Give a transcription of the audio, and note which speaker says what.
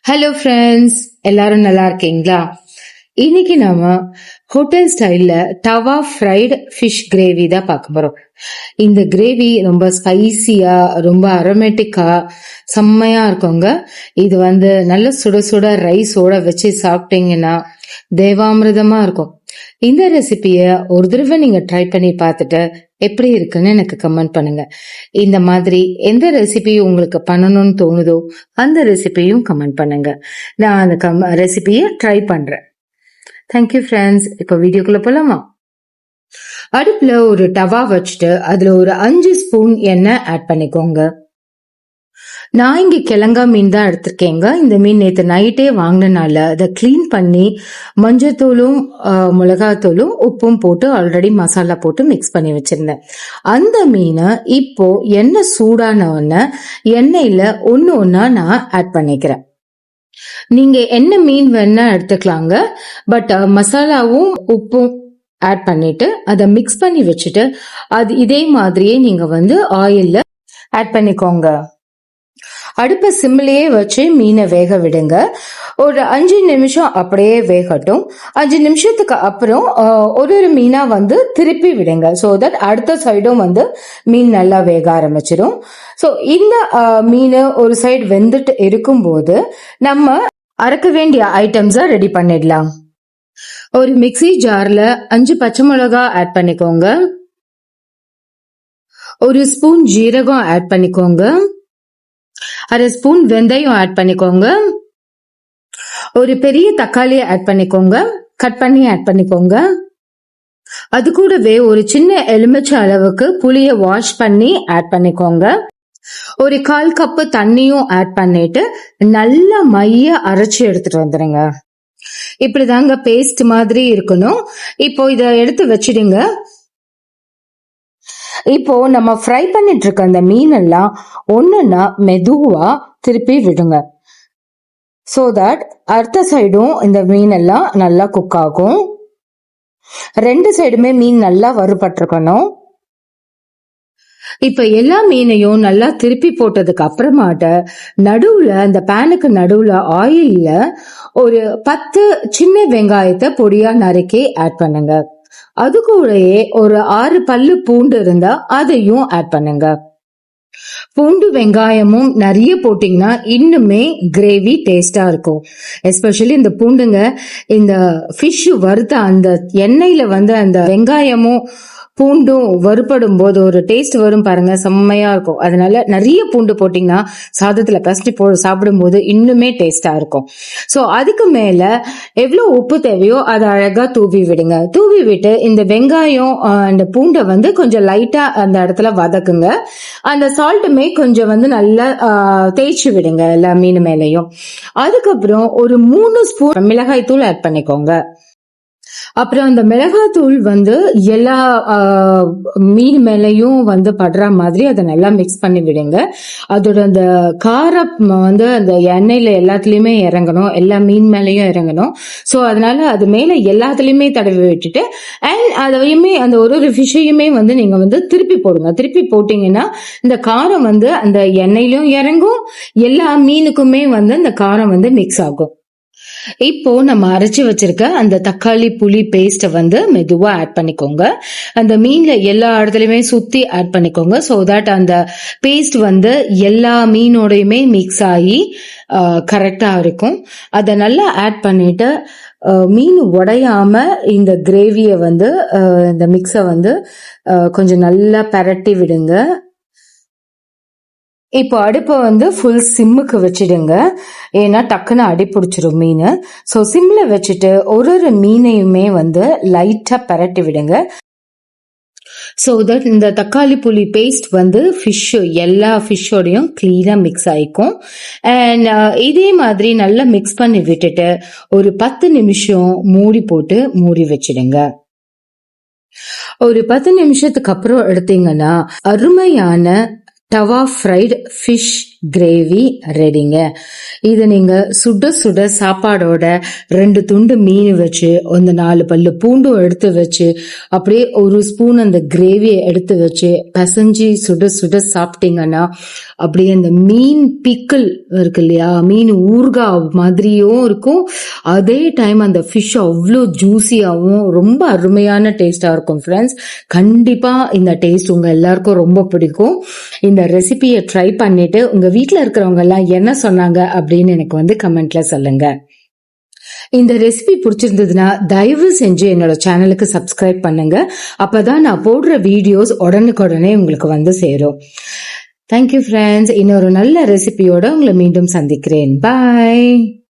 Speaker 1: Hello friends, எல்லாரும் நல்லா இருக்கீங்களா? இன்னைக்கு நாம ஹோட்டல் ஸ்டைல்ல தவா ஃப்ரைடு ஃபிஷ் கிரேவி தான் பார்க்க போறோம். இந்த கிரேவி ரொம்ப ஸ்பைசியா, ரொம்ப அரோமேட்டிக்கா, செம்மையா இருக்குங்க. இது நல்ல சுட சுட ரைஸோட வச்சு சாப்பிட்டீங்கன்னா தேவாமிர்தமா இருக்கும். இந்த ரெசிபிய ஒரு தடவை நீங்க ட்ரை பண்ணி பார்த்துட்டு எப்படி இருக்குன்னு எனக்கு கமெண்ட் பண்ணுங்க. இந்த மாதிரி எந்த ரெசிபி உங்களுக்கு பண்ணணும்னு தோணுதோ அந்த ரெசிபியும் கமெண்ட் பண்ணுங்க. நான் அந்த ரெசிபிய ட்ரை பண்றேன். Thank you friends. இப்போ வீடியோக்குள்ள போலாமா? அடுப்புல ஒரு டவா வச்சுட்டு அதுல ஒரு 5 ஸ்பூன் எண்ணெய் ஆட் பண்ணிக்கோங்க. நான் இங்க கிழங்கா மீன் தான் எடுத்திருக்கேங்க. இந்த மீன் நேற்று நைட்டே வாங்கினால அதை கிளீன் பண்ணி மஞ்சத்தூளும் மிளகாத்தூளும் உப்பும் போட்டு ஆல்ரெடி மசாலா போட்டு மிக்ஸ் பண்ணி வச்சிருந்தேன். அந்த மீனை இப்போ எண்ணெய் சூடான உடனே எண்ணெயில ஒன்னா நான் ஆட் பண்ணிக்கிறேன். நீங்க என்ன மீன் வேணா எடுத்துக்கலாங்க. பட் மசாலாவும் உப்பும் ஆட் பண்ணிட்டு அதை மிக்ஸ் பண்ணி வச்சுட்டு அது இதே மாதிரியே நீங்க ஆயில்ல ஆட் பண்ணிக்கோங்க. அடுப்பை சிம்மிலேயே வச்சு மீனை வேக விடுங்க. ஒரு 5 நிமிஷம் அப்படியே வேகட்டும். 5 நிமிஷத்துக்கு அப்புறம் ஒரு மீனா திருப்பி விடுங்க. ஸோ தட் அடுத்த சைடும் மீன் நல்லா வேக ஆரம்பிச்சிடும். ஸோ இந்த மீன் ஒரு சைடு வெந்துட்டு இருக்கும்போது நம்ம அரைக்க வேண்டிய ஐட்டம்ஸை ரெடி பண்ணிடலாம். ஒரு மிக்ஸி ஜார்ல 5 பச்சை மிளகாய் ஆட் பண்ணிக்கோங்க. ஒரு ஸ்பூன் ஜீரகம் ஆட் பண்ணிக்கோங்க. அரை ஸ்பூன் வெந்தயம் ஆட் பண்ணிக்கோங்க. ஒரு பெரிய தக்காளி ஆட் பண்ணிக்கோங்க. கட் பண்ணி ஆட் பண்ணிக்கோங்க. அது கூடவே ஒரு சின்ன எலுமிச்சை அளவுக்கு புளிய வாஷ் பண்ணி ஆட் பண்ணிக்கோங்க. ஒரு 1/4 கப்பு தண்ணியும் ஆட் பண்ணிட்டு நல்லா மைய அரைச்சி எடுத்துட்டு வந்துடுங்க. இப்படிதாங்க பேஸ்ட் மாதிரி இருக்கணும். இப்போ இத எடுத்து வச்சிடுங்க. இப்போ நம்ம ஃப்ரை பண்ணிட்டு இருக்க அந்த மீன் எல்லாம் ஒண்ணுன்னா மெதுவா திருப்பி விடுங்க. சோ தட் அடுத்த சைடும் இந்த மீன் எல்லாம் நல்லா குக் ஆகும். 2 சைடுமே மீன் நல்லா வறுபட்டிருக்கணும். இப்ப எல்லா மீனையும் நல்லா திருப்பி போட்டதுக்கு அப்புறமாட்ட நடுவுல அந்த பேனுக்கு நடுவுல ஆயில்ல ஒரு 10 சின்ன வெங்காயத்தை பொடியா நறுக்கி ஆட் பண்ணுங்க. அது கூடயே ஒரு 6 பல்லு பூண்டு இருந்தா அதையும் ஆட் பண்ணுங்க. பூண்டு வெங்காயமும் நிறைய போட்டீங்கன்னா இன்னுமே கிரேவி டேஸ்டா இருக்கும். எஸ்பெஷலி இந்த பூண்டுங்க இந்த ஃபிஷ் வறுத்த அந்த எண்ணெயில அந்த வெங்காயமும் பூண்டும் வறுபடும் போது ஒரு டேஸ்ட் வரும் பாருங்க, செம்மையா இருக்கும். அதனால நிறைய பூண்டு போட்டீங்கன்னா சாதத்துல பசடி சாப்பிடும் போது இன்னுமே டேஸ்டா இருக்கும். சோ அதுக்கு மேல எவ்வளவு உப்பு தேவையோ அதை அழகா தூவி விடுங்க. தூவி விட்டு இந்த வெங்காயம் அந்த பூண்டை கொஞ்சம் லைட்டா அந்த இடத்துல வதக்குங்க. அந்த சால்ட்டுமே கொஞ்சம் நல்லா தேய்ச்சி விடுங்க எல்லா மீன் மேலையும். அதுக்கப்புறம் ஒரு 3 ஸ்பூன் மிளகாய் தூள் ஆட் பண்ணிக்கோங்க. அப்புறம் அந்த மிளகாத்தூள் எல்லா மீன் மேலையும் படுற மாதிரி அதை நல்லா மிக்ஸ் பண்ணி விடுங்க. அதோட அந்த காரம் அந்த எண்ணெயில எல்லாத்துலயுமே இறங்கணும், எல்லா மீன் மேலையும் இறங்கணும். சோ அதனால அது மேல எல்லாத்துலயுமே தடவி விட்டுட்டு அண்ட் அதையுமே அந்த ஒரு ஃபிஷ்ஷையுமே நீங்க திருப்பி போடுங்க. திருப்பி போட்டீங்கன்னா இந்த காரம் அந்த எண்ணெயிலும் இறங்கும், எல்லா மீனுக்குமே அந்த காரம் மிக்ஸ் ஆகும். இப்போ நம்ம அரைச்சு வச்சிருக்க அந்த தக்காளி புளி பேஸ்ட மெதுவா ஆட் பண்ணிக்கோங்க. அந்த மீன்ல எல்லா இடத்துலயுமே சுத்தி ஆட் பண்ணிக்கோங்க. சோ தட் அந்த பேஸ்ட் எல்லா மீனோடையுமே மிக்ஸ் ஆகி கரெக்டா இருக்கும். அதை நல்லா ஆட் பண்ணிட்டு மீன் உடையாம இந்த கிரேவிய இந்த மிக்ஸ கொஞ்சம் நல்லா பரட்டி விடுங்க. இப்போ அடுப்பை ஃபுல் சிம்முக்கு வச்சிடுங்க. ஏன்னா டக்குன்னு அடி பிடிச்சிரும் மீன். ஸோ சிம்ல வச்சுட்டு ஒரு மீனையுமே லைட்டா பரட்டி விடுங்க. ஸோ தட் இந்த தக்காளி புளி பேஸ்ட் ஃபிஷ் எல்லா ஃபிஷ்ஷோடையும் கிளீனா மிக்ஸ் ஆயிக்கும். அண்ட் இதே மாதிரி நல்லா மிக்ஸ் பண்ணி விட்டுட்டு ஒரு 10 நிமிஷம் மூடி போட்டு மூடி வச்சிடுங்க. ஒரு 10 நிமிஷத்துக்கு அப்புறம் எடுத்தீங்கன்னா அருமையான தவா ஃப்ரைடு ஃபிஷ் கிரேவி ரெடிங்க. இது நீங்க சுட சுட சாப்பாடோட 2 துண்டு மீன் வச்சு, அந்த 4 பல்லு பூண்டும் எடுத்து வச்சு, அப்படியே ஒரு ஸ்பூன் அந்த கிரேவியை எடுத்து வச்சு பசஞ்சு சுட சுட சாப்பிட்டீங்கன்னா, அப்படியே அந்த மீன் பிக்கிள் இருக்கு இல்லையா, மீன் ஊறுகாய் மாதிரியும் இருக்கும். அதே டைம் அந்த ஃபிஷ் அவ்வளோ ஜூஸியாகவும் ரொம்ப அருமையான டேஸ்டா இருக்கும் ஃப்ரெண்ட்ஸ். கண்டிப்பா இந்த டேஸ்ட் உங்க எல்லாருக்கும் ரொம்ப பிடிக்கும். இந்த ரெசிபியை ட்ரை பண்ணிட்டு உங்க வீட்டில் இருக்கிறவங்க எல்லாம் என்ன சொன்னாங்க அப்படின்னு எனக்கு கமெண்ட்ல சொல்லுங்க. இந்த ரெசிபி பிடிச்சிருந்ததுன்னா தயவு செஞ்சு என்னோட சேனலுக்கு சப்ஸ்கிரைப் பண்ணுங்க. அப்பதான் நான் போடுற வீடியோஸ் உடனுக்குடனே உங்களுக்கு சேரும். Thank you friends. இன்னொரு நல்ல ரெசிபியோட உங்களை மீண்டும் சந்திக்கிறேன். பாய்.